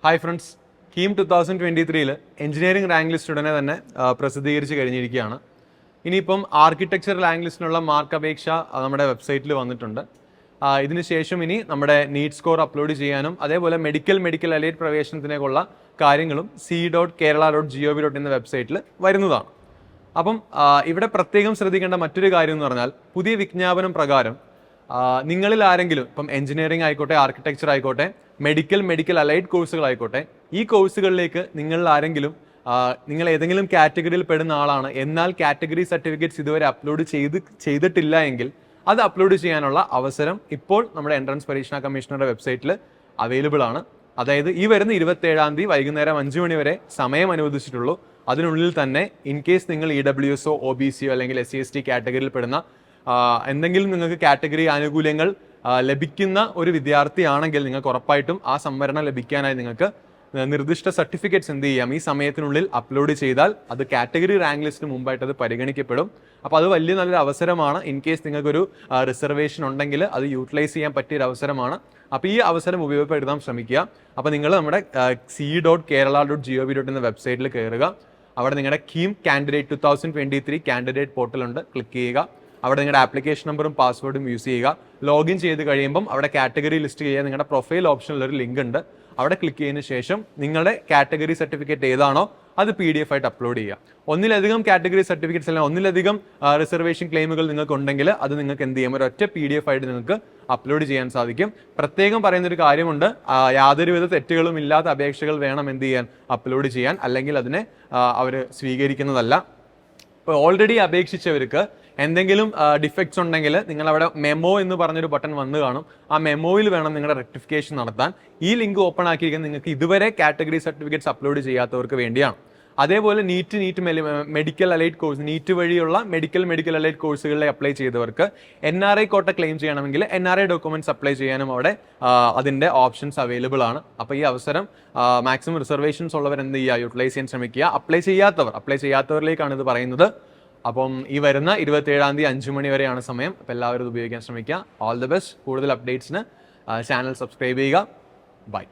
Hi friends, KEAM 2023 engineering rank list ഉടനെ തന്നെ പ്രസിദ്ധീകരിച്ച് കഴിഞ്ഞിരിക്കുകയാണ്. ഇനിയിപ്പം ആർക്കിടെക്ചർ റാങ്ക് ലിസ്റ്റിനുള്ള മാർക്ക് അപേക്ഷ നമ്മുടെ വെബ്സൈറ്റിൽ വന്നിട്ടുണ്ട്. ഇതിനുശേഷം ഇനി നമ്മുടെ നീറ്റ് സ്കോർ അപ്ലോഡ് ചെയ്യാനും അതേപോലെ മെഡിക്കൽ അലൈഡ് പ്രവേശനത്തിനേക്കുള്ള കാര്യങ്ങളും c.kerala.gov.in എന്ന വെബ്സൈറ്റിൽ വരുന്നതാണ്. അപ്പം ഇവിടെ പ്രത്യേകം ശ്രദ്ധിക്കേണ്ട മറ്റൊരു കാര്യം എന്ന് പറഞ്ഞാൽ, പുതിയ വിജ്ഞാപനം പ്രകാരം നിങ്ങളിൽ ആരെങ്കിലും ഇപ്പം എഞ്ചിനീയറിംഗ് ആയിക്കോട്ടെ, ആർക്കിടെക്ചർ ആയിക്കോട്ടെ, മെഡിക്കൽ അലൈഡ് കോഴ്സുകളായിക്കോട്ടെ, ഈ കോഴ്സുകളിലേക്ക് നിങ്ങൾ ആരെങ്കിലും നിങ്ങൾ ഏതെങ്കിലും കാറ്റഗറിയിൽ പെടുന്ന ആളാണ്, എന്നാൽ കാറ്റഗറി സർട്ടിഫിക്കറ്റ്സ് ഇതുവരെ അപ്ലോഡ് ചെയ്തിട്ടില്ല എങ്കിൽ അത് അപ്ലോഡ് ചെയ്യാനുള്ള അവസരം ഇപ്പോൾ നമ്മുടെ എൻട്രൻസ് പരീക്ഷാ കമ്മീഷണറുടെ വെബ്സൈറ്റിൽ അവൈലബിൾ ആണ്. അതായത് ഈ വരുന്ന 27-ാം തീയതി വൈകുന്നേരം 5 മണി വരെ സമയം അനുവദിച്ചിട്ടുള്ളൂ. അതിനുള്ളിൽ തന്നെ ഇൻ കേസ് നിങ്ങൾ EWSO, OBC അല്ലെങ്കിൽ SC/ST കാറ്റഗറിയിൽ പെടുന്ന എന്തെങ്കിലും നിങ്ങൾക്ക് കാറ്റഗറി ആനുകൂല്യങ്ങൾ ലഭിക്കുന്ന ഒരു വിദ്യാർത്ഥിയാണെങ്കിൽ നിങ്ങൾക്ക് ഉറപ്പായിട്ടും ആ സംവരണം ലഭിക്കാനായി നിങ്ങൾക്ക് നിർദ്ദിഷ്ട സർട്ടിഫിക്കറ്റ്സ് എന്ത് ചെയ്യാം, ഈ സമയത്തിനുള്ളിൽ അപ്ലോഡ് ചെയ്താൽ അത് കാറ്റഗറി റാങ്ക് ലിസ്റ്റിന് മുമ്പായിട്ട് അത് പരിഗണിക്കപ്പെടും. അപ്പോൾ അത് വലിയ നല്ലൊരു അവസരമാണ്. ഇൻ കേസ് നിങ്ങൾക്കൊരു റിസർവേഷൻ ഉണ്ടെങ്കിൽ അത് യൂട്ടിലൈസ് ചെയ്യാൻ പറ്റിയൊരു അവസരമാണ്. അപ്പോൾ ഈ അവസരം ഉപയോഗപ്പെടുത്താൻ ശ്രമിക്കുക. അപ്പോൾ നിങ്ങൾ നമ്മുടെ c.kerala.gov.in എന്ന വെബ്സൈറ്റിൽ കയറുക. അവിടെ നിങ്ങളുടെ കീം കാൻഡിഡേറ്റ് 2023 കാൻഡിഡേറ്റ് പോർട്ടൽ ഉണ്ട്, ക്ലിക്ക് ചെയ്യുക. അവിടെ നിങ്ങളുടെ ആപ്ലിക്കേഷൻ നമ്പറും പാസ്വേഡും യൂസ് ചെയ്യുക. ലോഗിൻ ചെയ്ത് കഴിയുമ്പം അവിടെ കാറ്റഗറി ലിസ്റ്റ് ചെയ്യുക. നിങ്ങളുടെ പ്രൊഫൈൽ ഓപ്ഷനിൽ ഒരു ലിങ്ക് ഉണ്ട്, അവിടെ ക്ലിക്ക് ചെയ്തതിന് ശേഷം നിങ്ങളുടെ കാറ്റഗറി സർട്ടിഫിക്കറ്റ് ഏതാണോ അത് PDF ആയിട്ട് അപ്ലോഡ് ചെയ്യുക. ഒന്നിലധികം കാറ്റഗറി സർട്ടിഫിക്കറ്റ്സ് അല്ലെങ്കിൽ ഒന്നിലധികം റിസർവേഷൻ ക്ലെയിമുകൾ നിങ്ങൾക്ക് ഉണ്ടെങ്കിൽ അത് നിങ്ങൾക്ക് എന്ത് ചെയ്യാം, ഒരൊറ്റ PDF ആയിട്ട് നിങ്ങൾക്ക് അപ്ലോഡ് ചെയ്യാൻ സാധിക്കും. പ്രത്യേകം പറയുന്നൊരു കാര്യമുണ്ട്, യാതൊരുവിധ തെറ്റുകളും ഇല്ലാത്ത അപേക്ഷകൾ വേണം എന്ത് ചെയ്യാൻ, അപ്ലോഡ് ചെയ്യാൻ, അല്ലെങ്കിൽ അതിനെ അവർ സ്വീകരിക്കുന്നതല്ല. ഇപ്പോൾ ഓൾറെഡി അപേക്ഷിച്ചവർക്ക് എന്തെങ്കിലും ഡിഫക്ട്സ് ഉണ്ടെങ്കിൽ നിങ്ങൾ അവിടെ മെമ്മോ എന്ന് പറഞ്ഞൊരു ബട്ടൺ വന്ന് കാണും. ആ മെമ്മോയിൽ വേണം നിങ്ങളുടെ റെക്ടിഫിക്കേഷൻ നടത്താൻ. ഈ ലിങ്ക് ഓപ്പൺ ആക്കിയിരിക്കുന്നത് നിങ്ങൾക്ക് ഇതുവരെ കാറ്റഗറി സർട്ടിഫിക്കറ്റ്സ് അപ്ലോഡ് ചെയ്യാത്തവർക്ക് വേണ്ടിയാണ്. അതേപോലെ NEET medical allied course, NEET വഴിയുള്ള മെഡിക്കൽ അലൈഡ് കോഴ്സുകളിൽ അപ്ലൈ ചെയ്തവർക്ക് NRI കോട്ട ക്ലെയിം ചെയ്യണമെങ്കിൽ NRI ഡോക്യുമെന്റ്സ് അപ്ലൈ ചെയ്യാനും അവിടെ അതിൻ്റെ ഓപ്ഷൻസ് അവൈലബിൾ ആണ്. അപ്പോൾ ഈ അവസരം മാക്സിമം റിസർവേഷൻസ് ഉള്ളവർ എന്ത് ചെയ്യുക, യൂട്ടിലൈസ് ചെയ്യാൻ ശ്രമിക്കുക. അപ്ലൈ ചെയ്യാത്തവരിലേക്കാണ് ഇത് പറയുന്നത്. അപ്പം ഈ വരുന്ന 27-ാം തീയതി 5 മണി വരെയാണ് സമയം. അപ്പോൾ എല്ലാവരും ഇത് ഉപയോഗിക്കാൻ ശ്രമിക്കുക. All the best. കൂടുതൽ അപ്ഡേറ്റ്സിന് ചാനൽ സബ്സ്ക്രൈബ് ചെയ്യുക. ബൈ.